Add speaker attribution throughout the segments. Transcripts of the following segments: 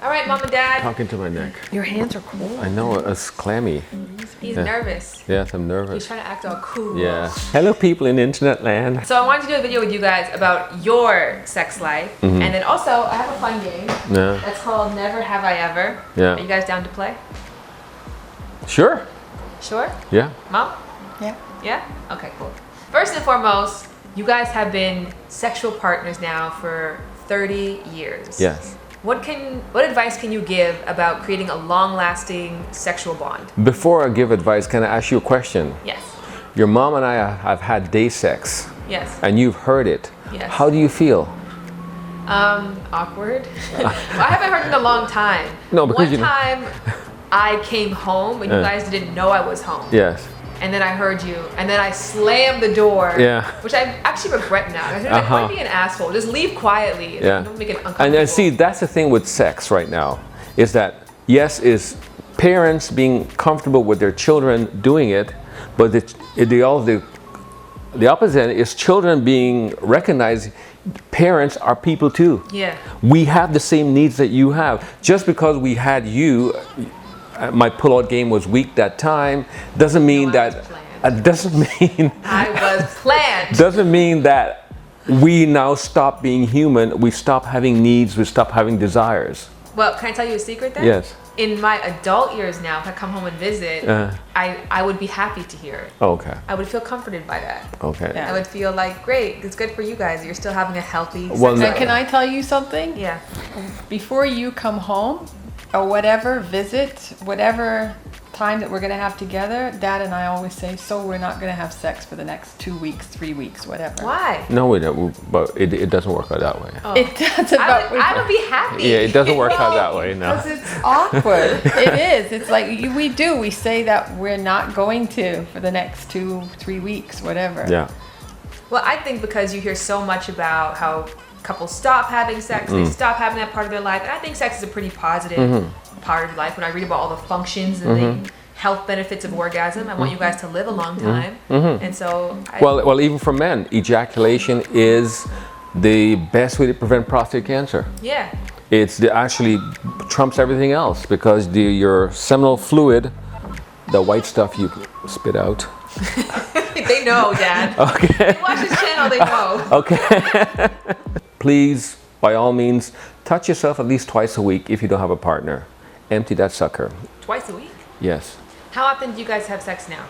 Speaker 1: All right, Mom and Dad.
Speaker 2: Talking to my neck.
Speaker 3: Your hands are cold.
Speaker 2: I know, it's clammy.
Speaker 1: He's nervous.
Speaker 2: Yes, I'm
Speaker 1: He's
Speaker 2: nervous.
Speaker 1: trying to act all cool.
Speaker 2: Yeah. Hello, people in internet land.
Speaker 1: So I wanted to do a video with you guys about your sex life. And then also, I have a fun game.
Speaker 2: Yeah.
Speaker 1: That's called Never Have I Ever.
Speaker 2: Yeah.
Speaker 1: Are you guys down to play?
Speaker 2: Sure.
Speaker 1: Sure?
Speaker 2: Yeah.
Speaker 1: Mom?
Speaker 3: Yeah.
Speaker 1: Yeah? Okay, cool. First and foremost, you guys have been sexual partners now for 30 years.
Speaker 2: Yes.
Speaker 1: What advice can you give about creating a long-lasting sexual bond?
Speaker 2: Before I give advice, can I ask you a question?
Speaker 1: Yes.
Speaker 2: Your mom and I have had day sex,
Speaker 1: Yes.
Speaker 2: and you've heard it.
Speaker 1: Yes.
Speaker 2: How do you feel?
Speaker 1: Awkward. Well, I haven't heard it in a long time.
Speaker 2: No, because
Speaker 1: One time I came home and you guys didn't know I was home.
Speaker 2: Yes.
Speaker 1: And then I heard you, and then I slammed the door.
Speaker 2: Yeah.
Speaker 1: Which I actually regret now. I said, like, why be an asshole? Just leave quietly.
Speaker 2: Yeah.
Speaker 1: Don't make it uncomfortable.
Speaker 2: And see, that's the thing with sex right now, is that yes, is parents being comfortable with their children doing it, but the opposite is children being recognized. Parents are people too.
Speaker 1: Yeah.
Speaker 2: We have the same needs that you have. Just because we had you, my pull-out game was weak that time, doesn't mean doesn't mean
Speaker 1: I was planned.
Speaker 2: doesn't mean that we now stop being human. We stop having needs. We stop having desires.
Speaker 1: Well, can I tell you a secret then?
Speaker 2: Yes.
Speaker 1: In my adult years now, if I come home and visit, I would be happy to hear it.
Speaker 2: Okay.
Speaker 1: I would feel comforted by that.
Speaker 2: Okay.
Speaker 3: Yeah.
Speaker 1: I would feel like, great, it's good for you guys. You're still having a healthy sex
Speaker 2: Well,
Speaker 3: And
Speaker 1: life.
Speaker 3: can I tell you something?
Speaker 1: Yeah.
Speaker 3: Before you come home or whatever, visit, whatever time that we're going to have together, Dad and I always say, so we're not going to have sex for the next 2 weeks, 3 weeks, whatever.
Speaker 1: Why?
Speaker 2: No, we don't. But it doesn't work out that way.
Speaker 1: Oh.
Speaker 3: It doesn't.
Speaker 1: I would be happy.
Speaker 2: Yeah, it doesn't work out that way. No.
Speaker 3: Because it's awkward. It is. It's like we say that we're not going to for the next 2, 3 weeks, whatever.
Speaker 2: Yeah.
Speaker 1: Well, I think because you hear so much about how couples stop having sex, they stop having that part of their life, and I think sex is a pretty positive part of life. When I read about all the functions and the health benefits of orgasm, I want you guys to live a long time, and so.
Speaker 2: Well, even for men, ejaculation is the best way to prevent prostate cancer.
Speaker 1: Yeah.
Speaker 2: It's actually trumps everything else because your seminal fluid, the white stuff you spit out.
Speaker 1: They know, Dad.
Speaker 2: Okay.
Speaker 1: They watch this channel, they know.
Speaker 2: Okay. Please, by all means, touch yourself at least twice a week if you don't have a partner. Empty that sucker.
Speaker 1: Twice a week?
Speaker 2: Yes.
Speaker 1: How often do you guys have sex now?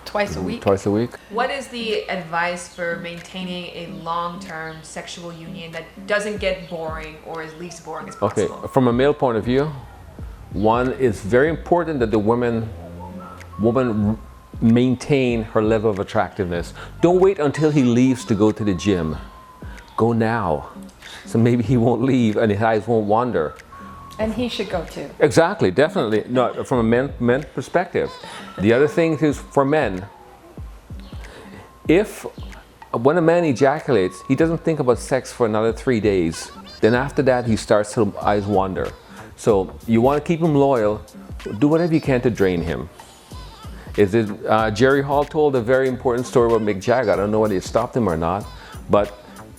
Speaker 3: Twice a week.
Speaker 2: Twice a week.
Speaker 1: What is the advice for maintaining a long-term sexual union that doesn't get boring or as least boring as
Speaker 2: Okay.
Speaker 1: possible?
Speaker 2: From a male point of view, one, it's very important that the woman maintain her level of attractiveness. Don't wait until he leaves to go to the gym. Go now. So maybe he won't leave and his eyes won't wander.
Speaker 3: And he should go too.
Speaker 2: Exactly, definitely. No, from a men's perspective. The other thing is for men, when a man ejaculates, he doesn't think about sex for another 3 days. Then after that, he starts to eyes wander. So you want to keep him loyal, do whatever you can to drain him. Jerry Hall told a very important story about Mick Jagger. I don't know whether it stopped him or not, but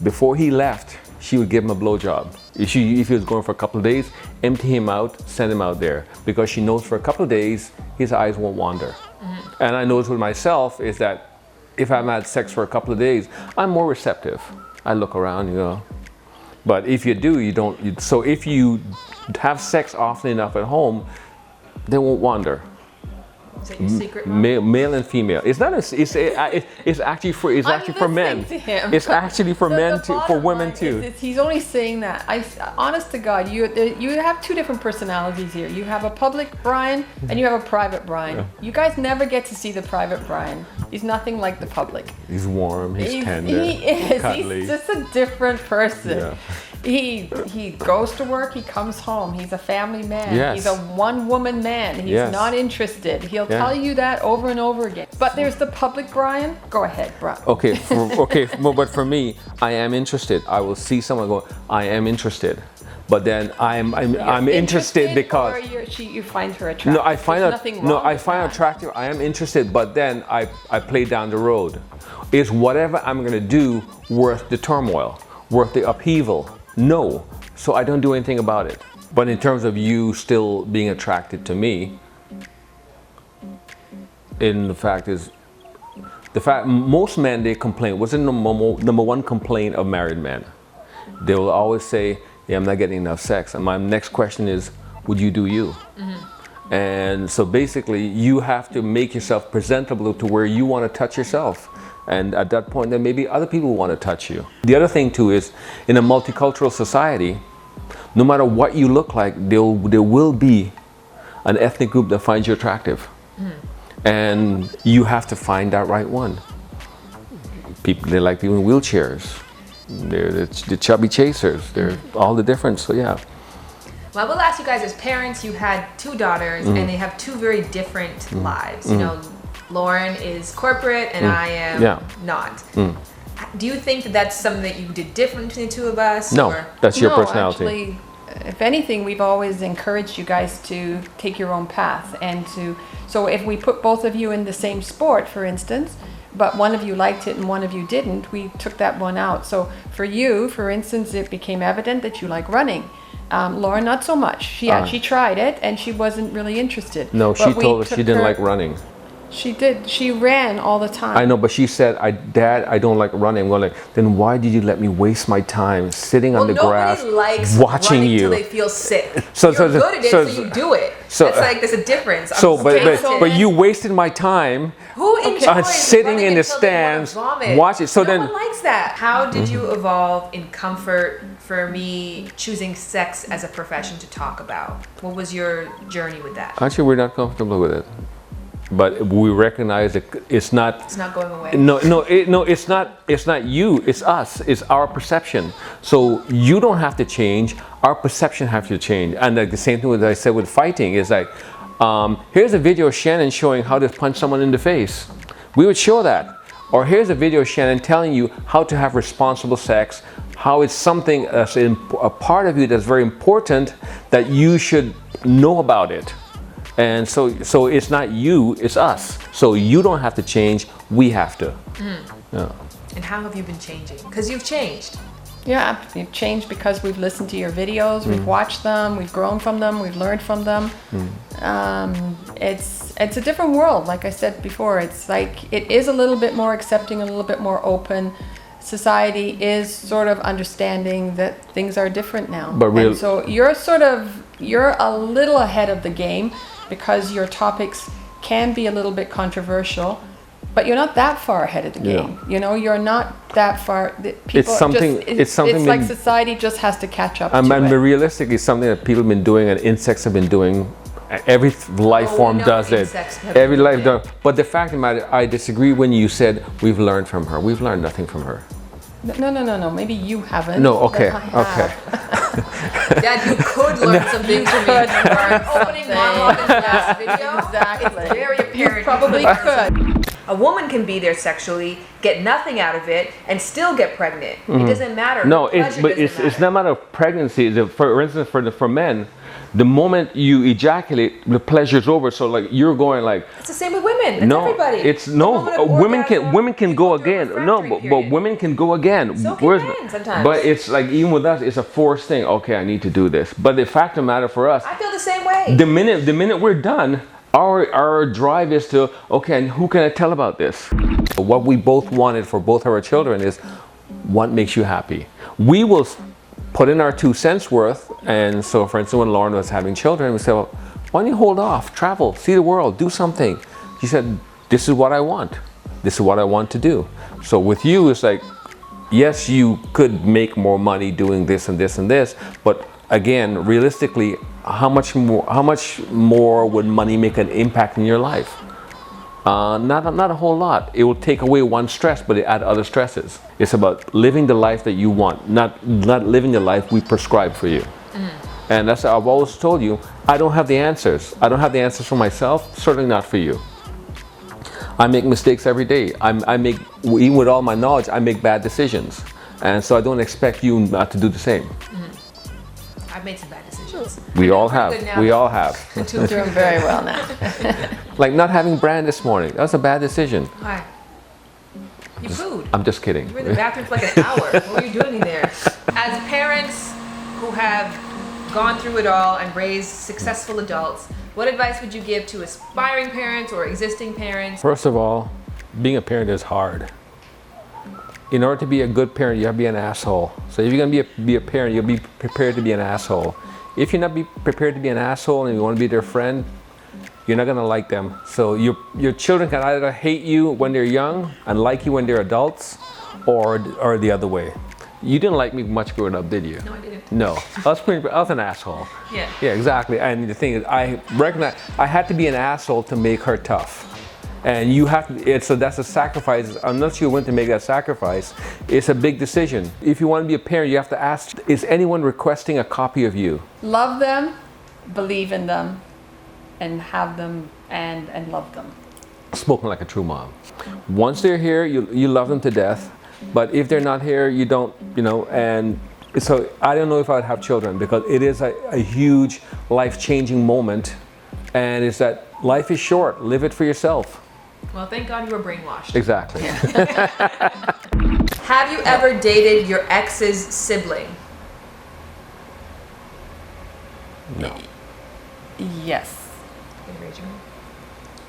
Speaker 2: before he left, she would give him a blowjob. If he was going for a couple of days, empty him out, send him out there, because she knows for a couple of days his eyes won't wander. And I notice with myself is that if I've had sex for a couple of days, I'm more receptive. I look around, But if you do, you don't. So if you have sex often enough at home, they wonon't wander.
Speaker 1: Is that your secret? Mom?
Speaker 2: Male and female. It's not. It's actually for men.
Speaker 3: To him.
Speaker 2: It's actually for men too, for women too.
Speaker 3: He's only saying that. Honest to God, you have two different personalities here. You have a public Brian and you have a private Brian.
Speaker 2: Yeah.
Speaker 3: You guys never get to see the private Brian. He's nothing like the public.
Speaker 2: He's warm. He's tender.
Speaker 3: He is.
Speaker 2: Cuddly.
Speaker 3: He's just a different person.
Speaker 2: Yeah.
Speaker 3: He goes to work. He comes home. He's a family man.
Speaker 2: Yes.
Speaker 3: He's a one-woman man. He's
Speaker 2: Yes.
Speaker 3: not interested. He'll tell you that over and over again. But there's the public Brian. Go ahead, Brian.
Speaker 2: Okay, but for me, I am interested. I will see someone go, I am interested. But then I'm interested because
Speaker 3: or you find her attractive.
Speaker 2: no, I find
Speaker 3: There's
Speaker 2: her
Speaker 3: nothing
Speaker 2: no,
Speaker 3: wrong
Speaker 2: I
Speaker 3: with
Speaker 2: find her
Speaker 3: that.
Speaker 2: attractive. I am interested, but then I play down the road. Is whatever I'm gonna do worth the turmoil? worth the upheaval? No. So I don't do anything about it. But in terms of you still being attracted to me, in the fact is, most men, they complain. What's the number one complaint of married men? They will always say, yeah, I'm not getting enough sex. And my next question is, would you do you? And so basically, you have to make yourself presentable to where you want to touch yourself. And at that point, then maybe other people want to touch you. The other thing too is, in a multicultural society, no matter what you look like, there will be an ethnic group that finds you attractive. And you have to find that right one. People, they like people in wheelchairs. They're the chubby chasers. They're all the different, so yeah.
Speaker 1: Well, I will ask you guys, as parents, you had 2 daughters, and they have 2 very different lives. You know, Lauren is corporate, and I am not. Do you think that that's something that you did different between the 2 of us?
Speaker 2: No,
Speaker 1: or?
Speaker 2: that's your
Speaker 3: No,
Speaker 2: personality.
Speaker 3: Actually, if anything, we've always encouraged you guys to take your own path, and so if we put both of you in the same sport, for instance, but one of you liked it and one of you didn't, we took that one out. So for you, for instance, it became evident that you like running. Lauren, not so much. She actually tried it and she wasn't really interested.
Speaker 2: No,
Speaker 3: But
Speaker 2: she
Speaker 3: we
Speaker 2: told us she
Speaker 3: took
Speaker 2: didn't
Speaker 3: her-
Speaker 2: like running.
Speaker 3: She did. She ran all the time.
Speaker 2: I know, but she said, Dad, I don't like running. I'm going like, then why did you let me waste my time sitting on the grass
Speaker 1: Nobody likes
Speaker 2: watching
Speaker 1: running
Speaker 2: you?
Speaker 1: till they feel sick.
Speaker 2: So-
Speaker 1: You're
Speaker 2: so-
Speaker 1: good at it,
Speaker 2: so-
Speaker 1: so you do it.
Speaker 2: so-
Speaker 1: That's like, there's a difference.
Speaker 2: So,
Speaker 1: I'm
Speaker 2: but you wasted my time
Speaker 1: Who enjoys
Speaker 2: sitting
Speaker 1: running
Speaker 2: in the
Speaker 1: until they wanna
Speaker 2: stands,
Speaker 1: vomit?
Speaker 2: watch it. So
Speaker 1: no
Speaker 2: then-
Speaker 1: one likes that. How did you evolve in comfort for me choosing sex as a profession to talk about? What was your journey with that?
Speaker 2: Actually, we're not comfortable with it. But we recognize that it's not.
Speaker 1: It's not going away.
Speaker 2: No, it's not. It's not you. It's us. It's our perception. So you don't have to change. Our perception has to change. And like the same thing with I said with fighting is like, here's a video of Shannon showing how to punch someone in the face. We would show that. Or here's a video of Shannon telling you how to have responsible sex, how it's something, a part of you that's very important that you should know about it. And so it's not you, it's us. So you don't have to change, we have to. Yeah.
Speaker 1: And how have you been changing? Because you've changed.
Speaker 3: Yeah, we've changed because we've listened to your videos, we've watched them, we've grown from them, we've learned from them. It's a different world, like I said before. It's like, it is a little bit more accepting, a little bit more open. Society is sort of understanding that things are different now. And so you're a little ahead of the game because your topics can be a little bit controversial. But you're not that far ahead of the game. You know, you're not that far.
Speaker 2: It's
Speaker 3: like society just has to catch up to
Speaker 2: and
Speaker 3: it.
Speaker 2: realistically, it's something that people have been doing and insects have been doing. Every life form does it. Every life does. But the fact of the matter, I disagree when you said we've learned from her. We've learned nothing from her.
Speaker 3: No. Maybe you haven't.
Speaker 2: No, okay,
Speaker 3: but I
Speaker 2: okay.
Speaker 3: have.
Speaker 1: Dad, you could learn some things from me. Our opening monologue in the last video.
Speaker 3: Exactly.
Speaker 1: It's very apparent.
Speaker 3: You probably could.
Speaker 1: A woman can be there sexually, get nothing out of it, and still get pregnant. It doesn't matter.
Speaker 2: No,
Speaker 1: Pleasure
Speaker 2: but
Speaker 1: doesn't
Speaker 2: it's
Speaker 1: matter.
Speaker 2: not a matter of pregnancy. For instance, for men, the moment you ejaculate, the pleasure's over. So like you're going like.
Speaker 1: It's the same with women. It's
Speaker 2: No,
Speaker 1: everybody.
Speaker 2: it's
Speaker 1: A
Speaker 2: no.
Speaker 1: moment of
Speaker 2: Women
Speaker 1: orgasm,
Speaker 2: can
Speaker 1: you
Speaker 2: go
Speaker 1: go through a
Speaker 2: again. No,
Speaker 1: refractory
Speaker 2: but
Speaker 1: period.
Speaker 2: women can go again.
Speaker 1: So can men sometimes.
Speaker 2: But it's like even with us, it's a forced thing. Okay, I need to do this. But the fact of the matter for us,
Speaker 1: I feel the same way.
Speaker 2: the minute we're done, our drive is to okay, and who can I tell about this? What we both wanted for both our children is what makes you happy. We will put in our 2 cents worth. And so, for instance, when Lauren was having children, we said, well, why don't you hold off, travel, see the world, do something? She said, this is what I want. This is what I want to do. So with you, it's like, yes, you could make more money doing this and this and this, but again, realistically, how much more would money make an impact in your life? Not a whole lot. It will take away one stress, but it add other stresses. It's about living the life that you want, not living the life we prescribe for you. And that's I've always told you, I don't have the answers. I don't have the answers for myself, certainly not for you. I make mistakes every day. I make, even with all my knowledge, I make bad decisions. And so I don't expect you not to do the same.
Speaker 1: I've made some bad decisions.
Speaker 2: We all
Speaker 1: pretty good
Speaker 2: have.
Speaker 1: now.
Speaker 2: We all have.
Speaker 3: You're doing very well now.
Speaker 2: Like not having brand this morning. That was a bad decision.
Speaker 1: Why? You pooed.
Speaker 2: I'm just kidding.
Speaker 1: You were in the bathroom for like an hour. What were you doing in there? As parents who have gone through it all and raised successful adults, what advice would you give to aspiring parents or existing parents?
Speaker 2: First of all, being a parent is hard. In order to be a good parent, you have to be an asshole. So if you're going to be a parent, you'll be prepared to be an asshole. If you're not prepared to be an asshole and you want to be their friend, you're not going to like them. So your children can either hate you when they're young and like you when they're adults, or the other way. You didn't like me much growing up, did you?
Speaker 1: No, I didn't.
Speaker 2: No, I was an asshole.
Speaker 1: Yeah.
Speaker 2: Yeah, exactly. And the thing is, I recognize I had to be an asshole to make her tough. And you have to, so that's a sacrifice. Unless you're willing to make that sacrifice, it's a big decision. If you want to be a parent, you have to ask, is anyone requesting a copy of you?
Speaker 3: Love them, believe in them, and have them and love them.
Speaker 2: Spoken like a true mom. Once they're here, you love them to death. But if they're not here, you don't, and so I don't know if I'd have children, because it is a huge life-changing moment. And it's that life is short, live it for yourself.
Speaker 1: Well, thank God you were brainwashed.
Speaker 2: Exactly.
Speaker 1: Have you ever dated your ex's sibling?
Speaker 2: No.
Speaker 3: Yes.
Speaker 1: Can you raise your hand?